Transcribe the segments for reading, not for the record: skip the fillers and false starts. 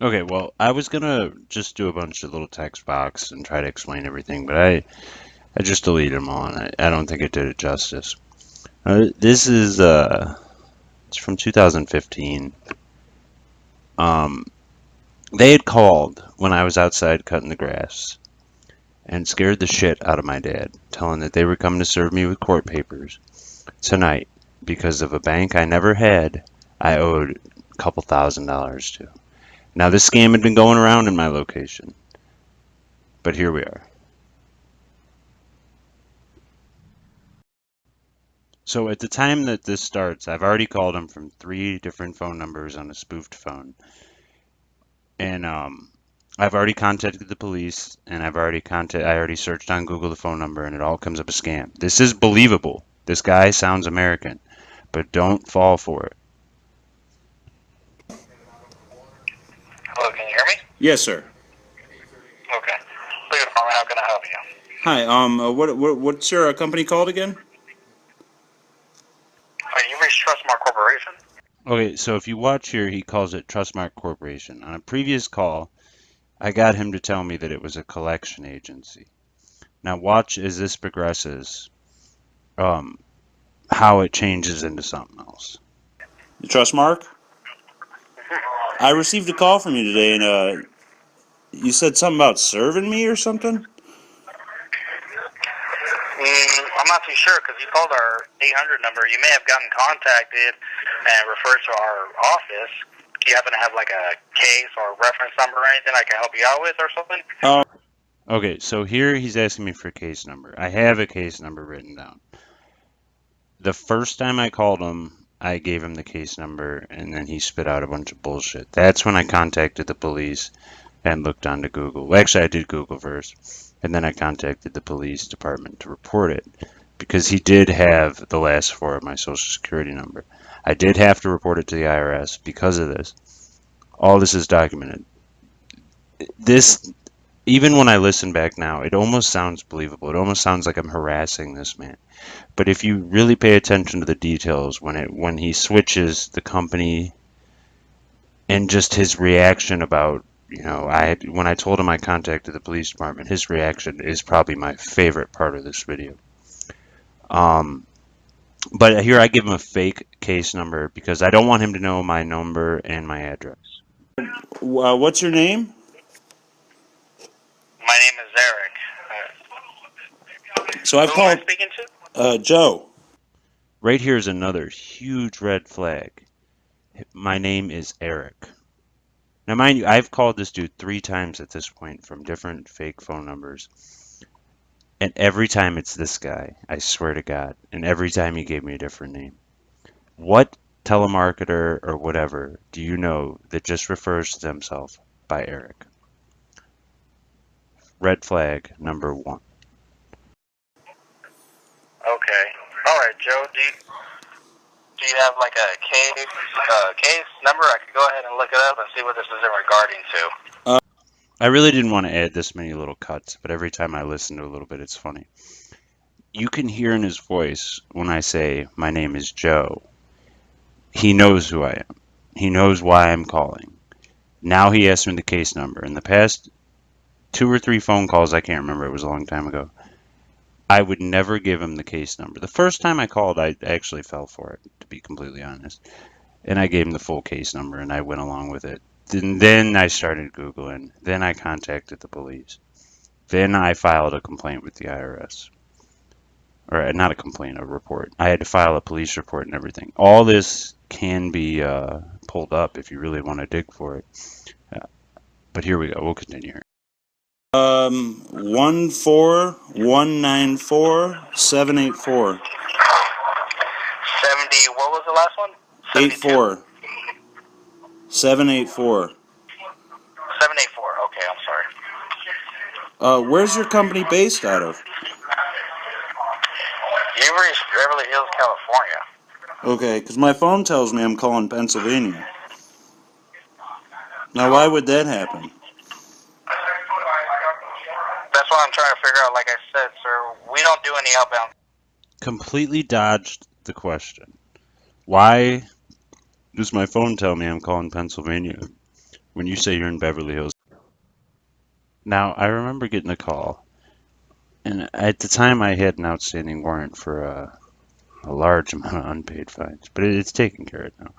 Okay, well, I was gonna just do a bunch of little text box and try to explain everything, but I just deleted them all, and I don't think it did it justice. This is it's from 2015. Um, they had called when I was outside cutting the grass and scared the shit out of my dad, telling that they were coming to serve me with court papers tonight because of a bank I never had I owed a couple $1,000s to. Now, this scam had been going around in my location, but here we are. So at the time that this starts, I've already called him from three different phone numbers on a spoofed phone, and I've already contacted the police, and I already searched on Google the phone number, and it all comes up a scam. This is believable. This guy sounds American, but don't fall for it. Hello, can you hear me? Yes, sir. Okay. Legal department, how can I help you? Hi. What's your company called again? You reached Trustmark Corporation? Okay, so if you watch here, he calls it Trustmark Corporation. On a previous call, I got him to tell me that it was a collection agency. Now watch as this progresses, um, how it changes into something else. The Trustmark. I received a call from you today, and you said something about serving me or something. I'm not too sure because you called our 800 number. You may have gotten contacted and referred to our office. Do you happen to have like a case or reference number or anything I can help you out with or something? Okay, so here he's asking me for a case number. I have a case number written down. The first time I called him, I gave him the case number, and then he spit out a bunch of bullshit. That's when I contacted the police and looked onto Google. Well, actually, I did Google first, and then I contacted the police department to report it because he did have the last four of my social security number. I did have to report it to the IRS because of this. All this is documented. This, even when I listen back now, it almost sounds believable. It almost sounds like I'm harassing this man. But if you really pay attention to the details when he switches the company and just his reaction about, when I told him I contacted the police department, his reaction is probably my favorite part of this video. But here I give him a fake case number because I don't want him to know my number and my address. What's your name? My name is Eric. So I've Who am I called speaking to? Joe. Right here is another huge red flag. My name is Eric. Now, mind you, I've called this dude 3 times at this point from different fake phone numbers. And every time it's this guy, I swear to God. And every time he gave me a different name. What telemarketer or whatever do you know that just refers to themselves by Eric? Red flag number 1. Okay. All right, Joe. Do you have like a case number? I could go ahead and look it up and see what this is in regarding to. I really didn't want to add this many little cuts, but every time I listen to a little bit, it's funny. You can hear in his voice when I say, my name is Joe. He knows who I am. He knows why I'm calling. Now he asked me the case number. In the past 2 or 3 phone calls, I can't remember, it was a long time ago, I would never give him the case number. The first time I called, I actually fell for it, to be completely honest. And I gave him the full case number, and I went along with it. Then I started Googling. Then I contacted the police. Then I filed a complaint with the IRS. Or not a complaint, a report. I had to file a police report and everything. All this can be pulled up if you really want to dig for it. But here we go. We'll continue here. 14194-784. 70. What was the last one? 84. 784. 784. Okay, I'm sorry. Where's your company based out of? You reached Beverly Hills, California. Okay, because my phone tells me I'm calling Pennsylvania. Now, why would that happen? That's what I'm trying to figure out. Like I said, sir, we don't do any outbound. Completely dodged the question. Why does my phone tell me I'm calling Pennsylvania? when you say you're in Beverly Hills. Now, I remember getting a call, and at the time I had an outstanding warrant for a large amount of unpaid fines, but it's taken care of now.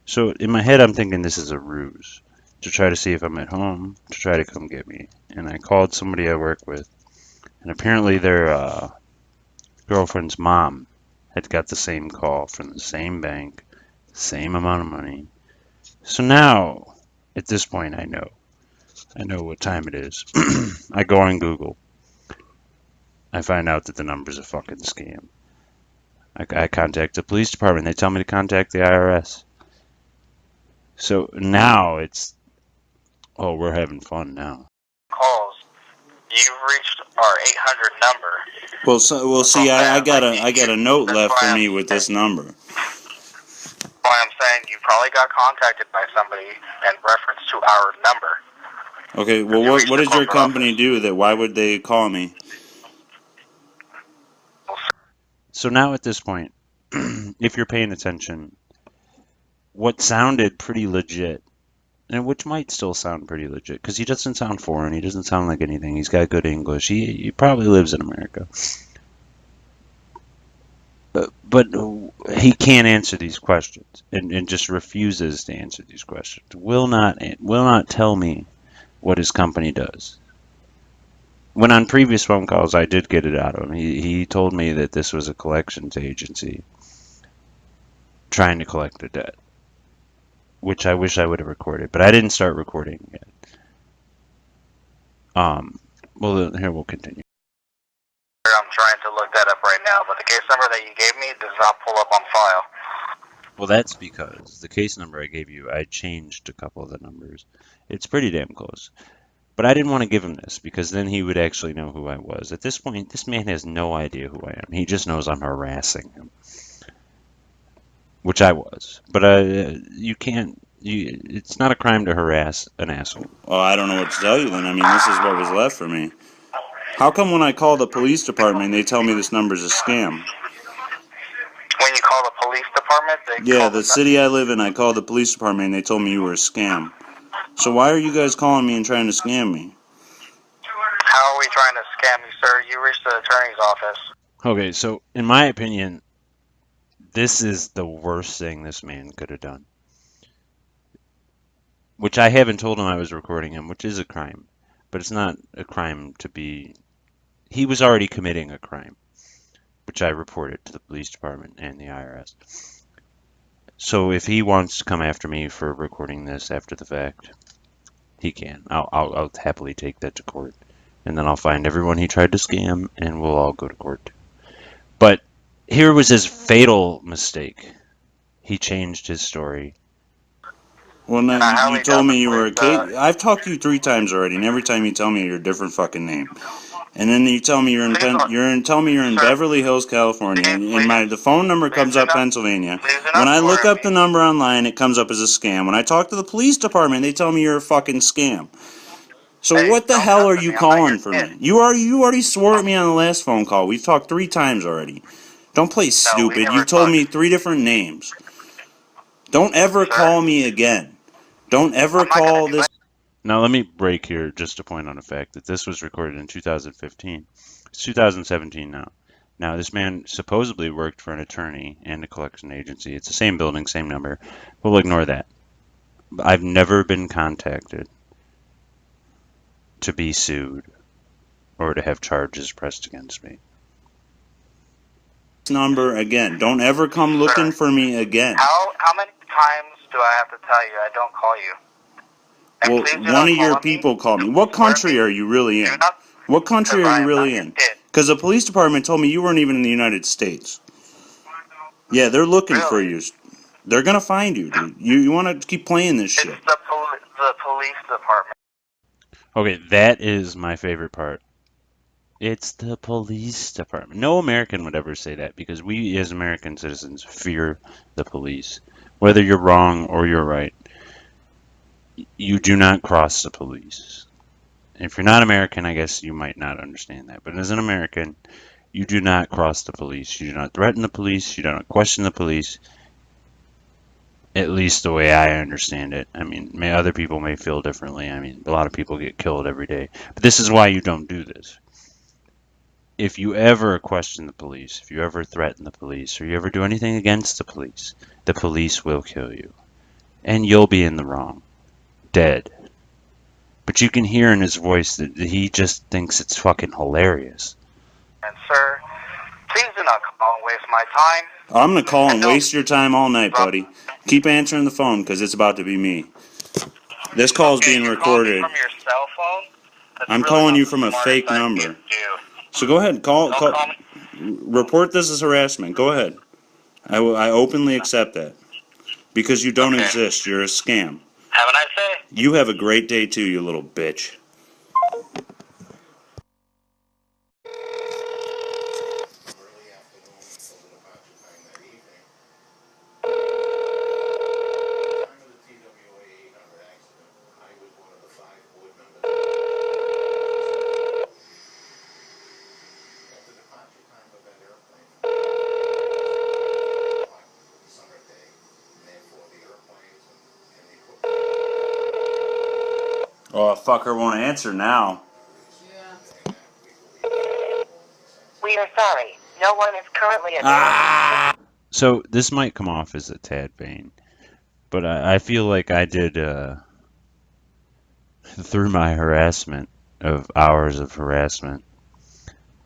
So in my head, I'm thinking this is a ruse to try to see if I'm at home, to try to come get me. And I called somebody I work with, and apparently their girlfriend's mom had got the same call from the same bank, same amount of money. So now, at this point, I know what time it is. I go on Google. I find out that the number's a fucking scam. I contact the police department. They tell me to contact the IRS. So now it's, oh, we're having fun now. Calls. You've reached our 800 number. Well, see, I got a note left for me with this number. Why I'm saying you probably got contacted by somebody in reference to our number. Okay, well, what did your company do that? Why would they call me? So now at this point, if you're paying attention, what sounded pretty legit, and which might still sound pretty legit, because he doesn't sound foreign, he doesn't sound like anything, he's got good English, he probably lives in America. But he can't answer these questions, and just refuses to answer these questions. Will not tell me what his company does. When on previous phone calls, I did get it out of him. He told me that this was a collections agency trying to collect a debt, which I wish I would have recorded, but I didn't start recording yet. Well, here we'll continue. I'm trying to look that up right now, but the case number that you gave me does not pull up on file. Well, that's because the case number I gave you, I changed a couple of the numbers. It's pretty damn close. But I didn't want to give him this, because then he would actually know who I was. At this point, this man has no idea who I am. He just knows I'm harassing him. Which I was. But you can't, it's not a crime to harass an asshole. Well, I don't know what to tell you then. I mean, this is what was left for me. How come when I call the police department, they tell me this number's a scam? When you call the police department, they Yeah, call the city I live in, I called the police department and they told me you were a scam. So why are you guys calling me and trying to scam me? How are we trying to scam you, sir? You reached the attorney's office. Okay, so in my opinion, this is the worst thing this man could have done. Which I haven't told him I was recording him, which is a crime. But it's not a crime to be... He was already committing a crime, which I reported to the police department and the IRS. So if he wants to come after me for recording this after the fact, he can. I'll happily take that to court. And then I'll find everyone he tried to scam, and we'll all go to court too. But here was his fatal mistake. He changed his story. Well, now you told me you were a kid. I've talked to you 3 times already, and every time you tell me you're a different fucking name. And then you tell me you're in Beverly Hills, California, and the phone number comes up Pennsylvania. When I look up the number online, it comes up as a scam. When I talk to the police department, they tell me you're a fucking scam. So what the hell are you calling for me? You already swore at me on the last phone call. We've talked 3 times already. Don't play stupid. You told me 3 different names. Don't ever call me again. Don't ever call this. Now let me break here just to point out a fact that this was recorded in 2015. It's 2017 now. Now this man supposedly worked for an attorney and a collection agency. It's the same building, same number. We'll ignore that. I've never been contacted to be sued or to have charges pressed against me. Number again. Don't ever come looking for me again. How many times do I have to tell you I don't call you? Well, one of your people called me. What country are you really in? What country are you really in? Because the police department told me you weren't even in the United States. Yeah, they're looking for you. They're going to find you, dude. You want to keep playing this shit. It's the police department. Okay, that is my favorite part. It's the police department. No American would ever say that because we as American citizens fear the police. Whether you're wrong or you're right, you do not cross the police. If you're not American, I guess you might not understand that. But as an American, you do not cross the police. You do not threaten the police. You do not question the police. At least the way I understand it. I mean, other people may feel differently. I mean, a lot of people get killed every day. But this is why you don't do this. If you ever question the police, if you ever threaten the police, or you ever do anything against the police will kill you. And you'll be in the wrong. Dead. But you can hear in his voice that he just thinks it's fucking hilarious. And sir, please do not call and waste my time. I'm gonna call and waste your time all night, buddy. Keep answering the phone, because it's about to be me. This call's being recorded. From your cell phone? I'm calling you from a fake number. So go ahead, call. Report this as harassment. Go ahead. I openly accept that. Because you don't exist. You're a scam. Have a nice day. You have a great day too, you little bitch. Oh, fucker won't answer now. We are sorry. No one is currently available. So this might come off as a tad vain, but I feel like I did, through my harassment of hours of harassment,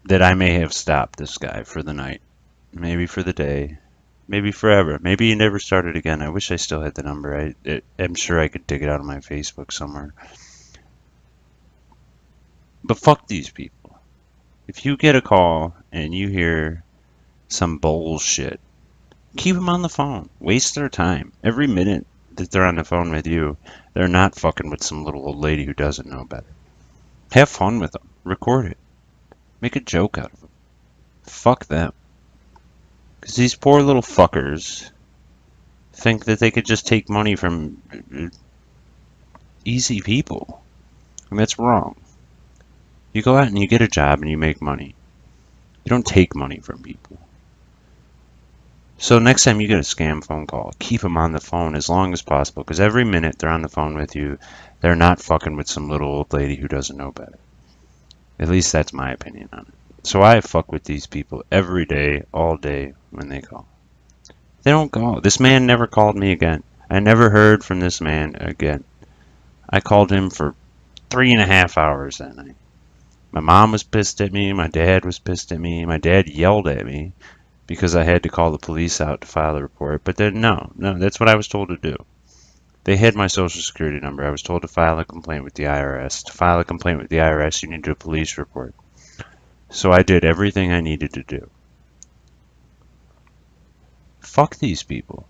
that I may have stopped this guy for the night, maybe for the day, maybe forever. Maybe he never started again. I wish I still had the number. I'm sure I could dig it out of my Facebook somewhere. But fuck these people. If you get a call and you hear some bullshit, keep them on the phone. Waste their time. Every minute that they're on the phone with you, they're not fucking with some little old lady who doesn't know better. Have fun with them. Record it. Make a joke out of them. Fuck them. Because these poor little fuckers think that they could just take money from easy people. And that's wrong. You go out and you get a job and you make money. You don't take money from people. So next time you get a scam phone call, keep them on the phone as long as possible, because every minute they're on the phone with you, they're not fucking with some little old lady who doesn't know better. At least that's my opinion on it. So I fuck with these people every day, all day, when they call. They don't call. This man never called me again. I never heard from this man again. I called him for 3.5 hours that night. My mom was pissed at me. My dad was pissed at me. My dad yelled at me because I had to call the police out to file a report. But then, no, that's what I was told to do. They had my social security number. I was told to file a complaint with the IRS. To file a complaint with the IRS, you need to do a police report. So I did everything I needed to do. Fuck these people.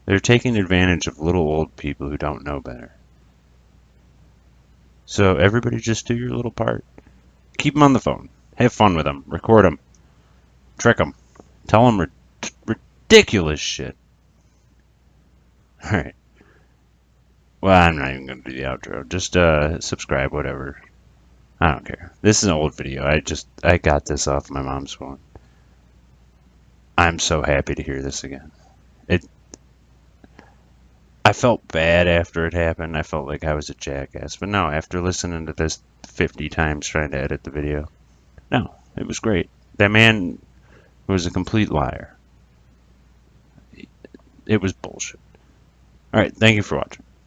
They're taking advantage of little old people who don't know better. So everybody just do your little part. Keep them on the phone. Have fun with them. Record them. Trick them. Tell them ridiculous shit. Alright. Well, I'm not even going to do the outro. Just subscribe, whatever. I don't care. This is an old video. I got this off my mom's phone. I'm so happy to hear this again. I felt bad after it happened. I felt like I was a jackass. But no, after listening to this 50 times trying to edit the video, no, it was great. That man was a complete liar. It was bullshit. Alright, thank you for watching.